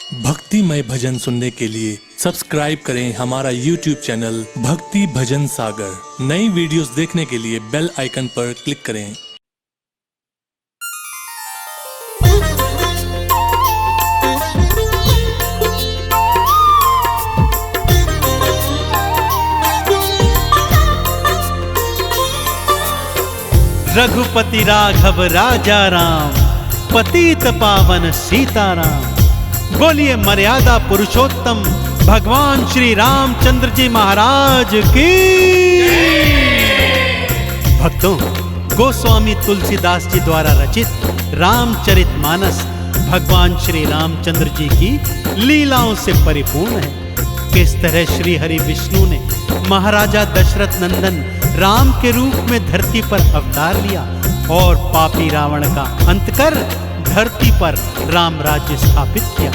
भक्तिमय भजन सुनने के लिए सब्सक्राइब करें हमारा YouTube चैनल भक्ति भजन सागर। नई वीडियोस देखने के लिए बेल आइकन पर क्लिक करें। रघुपति राघव राजा राम, पतित पावन सीताराम। बोलिए मर्यादा पुरुषोत्तम भगवान श्री रामचंद्र जी महाराज की। भक्तों, गोस्वामी तुलसीदास जी द्वारा रचित रामचरितमानस भगवान श्री रामचंद्र जी की लीलाओं से परिपूर्ण है। किस तरह श्री हरि विष्णु ने महाराजा दशरथ नंदन राम के रूप में धरती पर अवतार लिया और पापी रावण का अंत कर धरती पर राम राज्य स्थापित किया।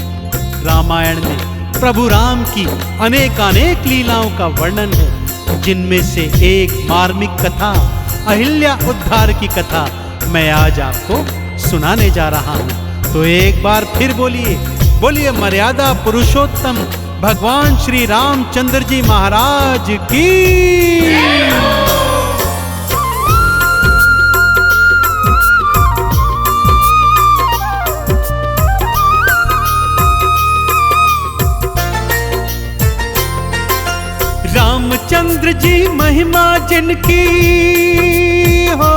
रामायण में प्रभु राम की अनेकानेक लीलाओं का वर्णन है, जिनमें से एक मार्मिक कथा अहिल्या उद्धार की कथा मैं आज आपको सुनाने जा रहा हूं। तो एक बार फिर बोलिए मर्यादा पुरुषोत्तम भगवान श्री रामचंद्र जी महाराज की। रामचंद्र जी महिमा जिनकी हो,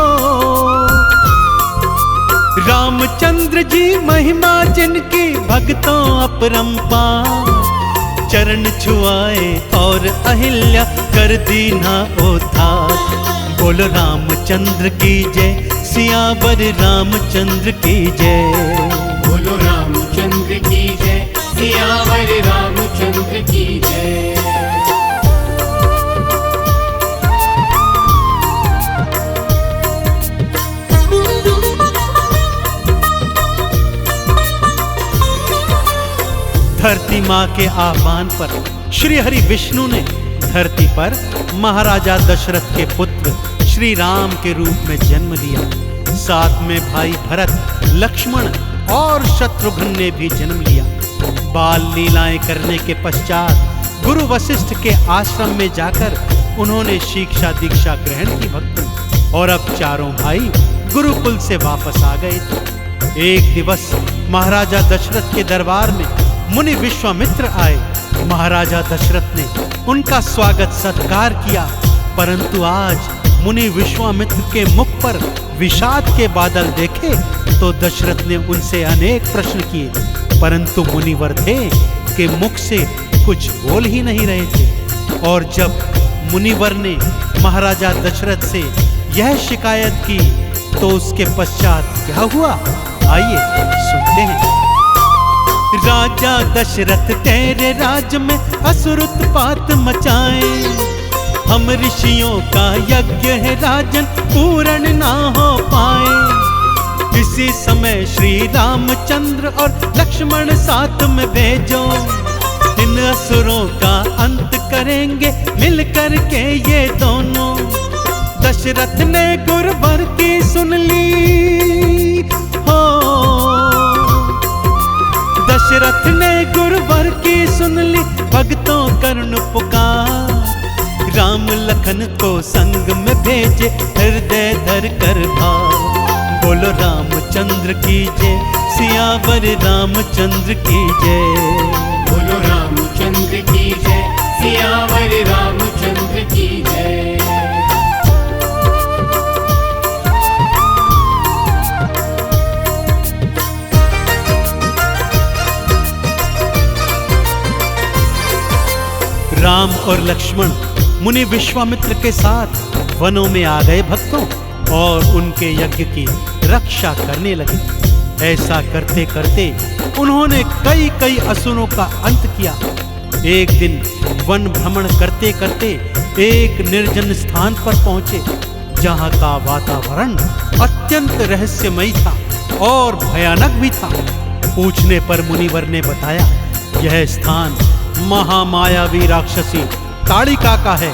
रामचंद्र जी महिमा जिनकी भक्तों अपरंपार। चरण छुआए और अहिल्या कर दीना उद्धार। बोलो रामचंद्र की जय, सियावर रामचंद्र की जय। बोलो रामचंद्र की जय, सियावर रामचंद्र की जय। धरती माँ के आह्वान पर श्री हरि विष्णु ने धरती पर महाराजा दशरथ के पुत्र श्री राम के रूप में जन्म लिया। साथ में भाई भरत, लक्ष्मण और शत्रुघ्न ने भी जन्म लिया। बाल लीलाएं करने के पश्चात गुरु वशिष्ठ के आश्रम में जाकर उन्होंने शिक्षा दीक्षा ग्रहण की भक्तों, और अब चारों भाई गुरुकुल से वापस आ गए थे। एक दिवस महाराजा दशरथ के दरबार में मुनि विश्वामित्र आए। महाराजा दशरथ ने उनका स्वागत सत्कार किया, परंतु आज मुनि विश्वामित्र के मुख पर विषाद के बादल देखे तो दशरथ ने उनसे अनेक प्रश्न किए, परंतु मुनिवर थे कि मुख से कुछ बोल ही नहीं रहे थे। और जब मुनिवर ने महाराजा दशरथ से यह शिकायत की तो उसके पश्चात क्या हुआ, आइए सुनते हैं। राजा दशरथ तेरे राज में असुर उत्पात मचाए। हम ऋषियों का यज्ञ है राजन, पूर्ण ना हो पाए। इसी समय श्री रामचंद्र और लक्ष्मण साथ में भेजो। इन असुरों का अंत करेंगे मिलकर के ये दोनों। दशरथ ने गुरुवर की सुन ली हो, दशरथ ने गुरुवर की सुन ली भक्तों कर्ण पुकार। राम लखन को संग में भेजे हृदय धर कर भाव। बोलो रामचंद्र की जय, सियावर रामचंद्र की जय। बोलो रामचंद्र की जय, सियावर रामचंद्र की जय। राम और लक्ष्मण मुनि विश्वामित्र के साथ वनों में आ गए भक्तों, और उनके यज्ञ की रक्षा करने लगे। ऐसा करते करते उन्होंने कई असुरों का अंत किया। एक दिन वन भ्रमण करते करते एक निर्जन स्थान पर पहुंचे, जहां का वातावरण अत्यंत रहस्यमयी था और भयानक भी था। पूछने पर मुनिवर ने बताया, यह स्थान महामायावी राक्षसी ताड़िका का है,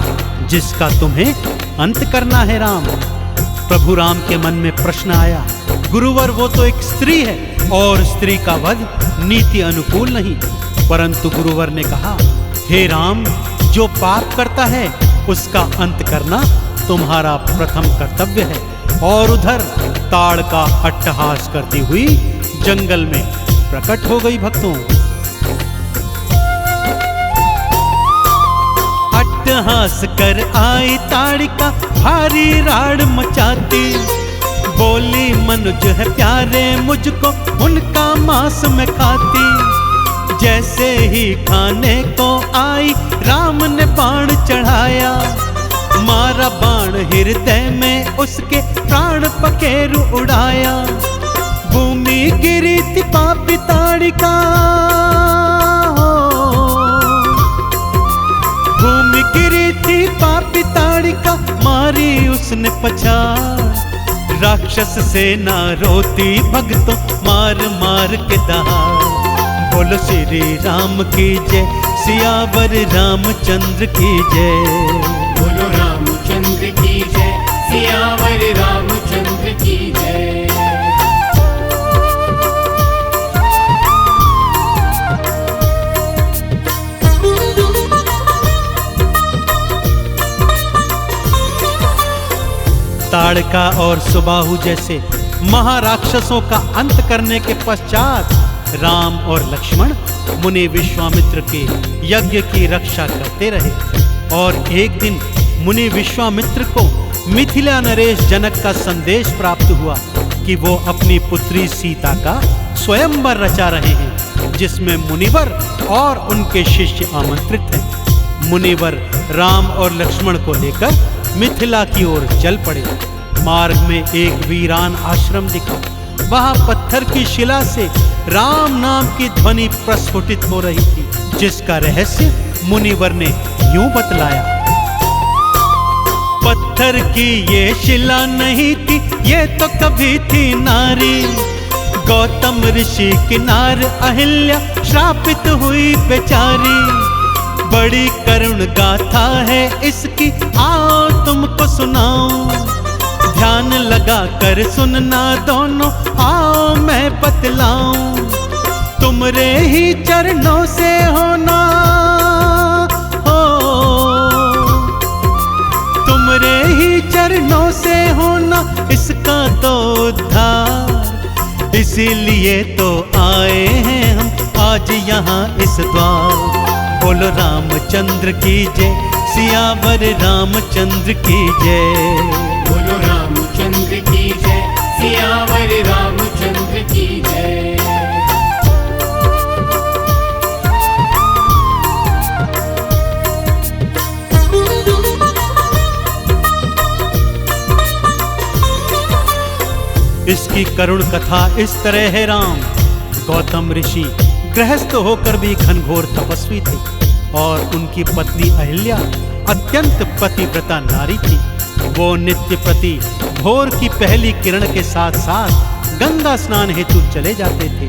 जिसका तुम्हें अंत करना है राम। प्रभु राम के मन में प्रश्न आया, गुरुवर वो तो एक स्त्री है और स्त्री का वध नीति अनुकूल नहीं। परंतु गुरुवर ने कहा, हे राम, जो पाप करता है उसका अंत करना तुम्हारा प्रथम कर्तव्य है। और उधर ताड़ का अट्टहास करती हुई जंगल में प्रकट हो गई भक्तों। अट्टहास कर आई ताड़िका भारी राड़ मचाती, बोली मनुज है प्यारे मुझको उनका मांस में खाती। जैसे ही खाने को आई राम ने बाण चढ़ाया, मारा बाण हृदय में उसके प्राण पखेरु उड़ाया। भूमि गिरी थी पापी ताड़िका, भूमि गिरी थी पापी ताड़िका, मारी उसने पछाड़। राक्षस सेना रोती भक्तों मार मार के दहाड़। बोलो श्री राम की जय, सियावर रामचंद्र की जय। बोलो रामचंद्र की जय, सियावर रामचंद्र की जय। ताड़का और सुबाहु जैसे महाराक्षसों का अंत करने के पश्चात राम और लक्ष्मण मुनि विश्वामित्र के यज्ञ की रक्षा करते रहे। और एक दिन मुनि विश्वामित्र को मिथिला नरेश जनक का संदेश प्राप्त हुआ कि वो अपनी पुत्री सीता का स्वयंवर रचा रहे हैं, जिसमें मुनिवर और उनके शिष्य आमंत्रित हैं। मुनिवर राम और लक्ष्मण को लेकर मिथिला की ओर चल पड़े। मार्ग में एक वीरान आश्रम दिखा। वहां पत्थर की शिला से राम नाम की ध्वनि प्रस्फुटित हो रही थी, जिसका रहस्य मुनिवर ने यूं बतलाया। पत्थर की ये शिला नहीं थी, ये तो कभी थी नारी। गौतम ऋषि की नार अहिल्या श्रापित हुई बेचारी। बड़ी करुण गाथा है इसकी, आओ तुमको सुनाऊं। ध्यान लगा कर सुनना दोनों, आओ मैं बतलाऊं। तुमरे ही चरणों से होना हो, तुमरे ही चरणों से होना इसका तो उद्धार। इसीलिए तो आए हैं हम आज यहाँ इस द्वार। बोलो रामचंद्र की जय, सियावर रामचंद्र की जय। बोलो रामचंद्र की जय, सियावर रामचंद्र की जय। इसकी करुण कथा इस तरह है राम। गौतम ऋषि गृहस्थ होकर भी घनघोर तपस्वी थे और उनकी पत्नी अहिल्या अत्यंत पतिव्रता नारी थी। वो नित्य प्रति भोर की पहली किरण के साथ साथ गंगा स्नान हेतु चले जाते थे,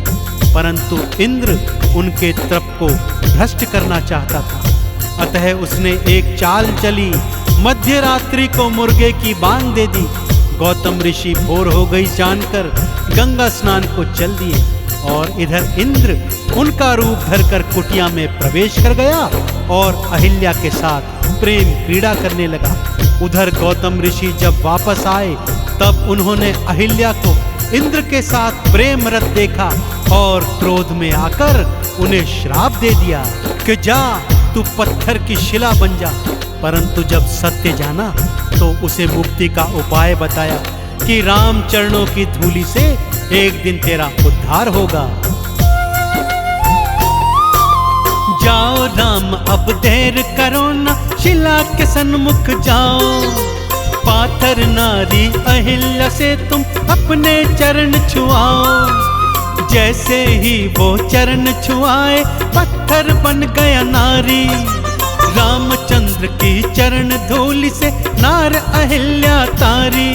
परंतु इंद्र उनके तप को भ्रष्ट करना चाहता था। अतः उसने एक चाल चली, मध्य रात्रि को मुर्गे की बांग दे दी। गौतम ऋषि भोर हो गई जानकर गंगा स्नान को चल दिए और इधर इंद्र उनका रूप धरकर कुटिया में प्रवेश कर गया और अहिल्या के साथ प्रेम क्रीड़ा करने लगा। उधर गौतम ऋषि जब वापस आए तब उन्होंने अहिल्या को इंद्र के साथ प्रेम रत देखा और क्रोध में आकर उन्हें श्राप दे दिया कि जा तू पत्थर की शिला बन जा। परंतु जब सत्य जाना तो उसे मुक्ति का उपाय बताया कि राम चरणों की धूलि से एक दिन तेरा उद्धार होगा। जाओ राम अब देर करो ना, शिला के सन्मुख जाओ। पाथर नारी अहिल्या से तुम अपने चरण छुआओ। जैसे ही वो चरण छुआए पत्थर बन गया नारी। रामचंद्र की चरण धूलि से नार अहिल्या तारी।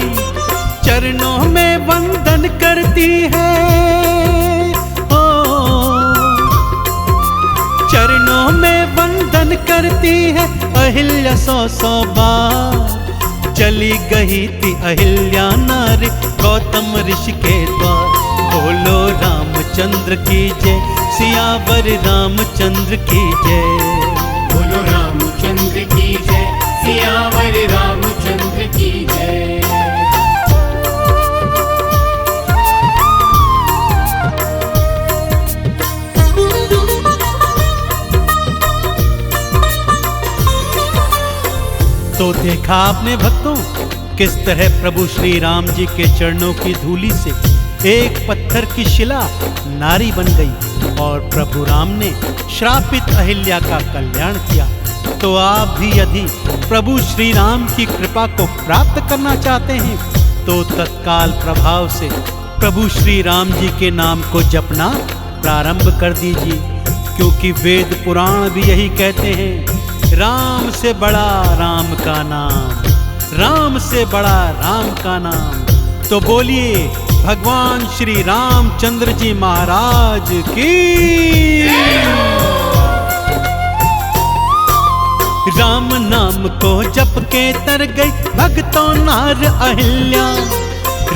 चरणों में वंदन करती है, ओ चरणों में वंदन करती है अहिल्या 100 बार। चली गई थी अहिल्या नारी गौतम ऋषि के द्वार। बोलो राम रामचंद्र की जय, सियावर रामचंद्र की जय। बोलो रामचंद्र की जय, सियावर रामचंद्र की जय। तो देखा आपने भक्तों किस तरह प्रभु श्री राम जी के चरणों की धूलि से एक पत्थर की शिला नारी बन गई और प्रभु राम ने श्रापित अहिल्या का कल्याण किया। तो आप भी यदि प्रभु श्री राम की कृपा को प्राप्त करना चाहते हैं तो तत्काल प्रभाव से प्रभु श्री राम जी के नाम को जपना प्रारंभ कर दीजिए, क्योंकि वेद पुराण भी यही कहते हैं, राम से बड़ा राम का नाम, राम से बड़ा राम का नाम। तो बोलिए भगवान श्री रामचंद्र जी महाराज की। राम नाम को जप के तर गई भक्तों नार अहिल्या,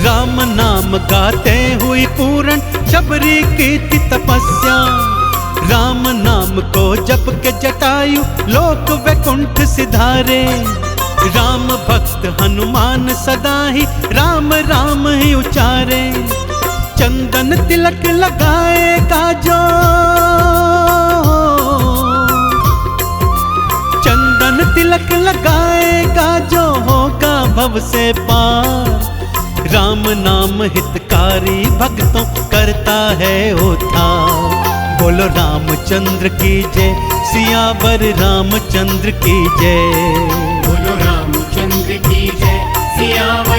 राम नाम गाते हुई पूर्ण शबरी की तपस्या। राम नाम को जप के जटायु लोक वैकुंठ सिधारे, राम भक्त हनुमान सदा ही राम राम ही उचारे। चंदन तिलक लगाएगा जो, चंदन तिलक लगाएगा जो होगा भव से पार। राम नाम हितकारी भक्तों करता है उद्धार। बोलो रामचंद्र की जय, सियावर रामचंद्र की जय। बोलो रामचंद्र की जय, सियावर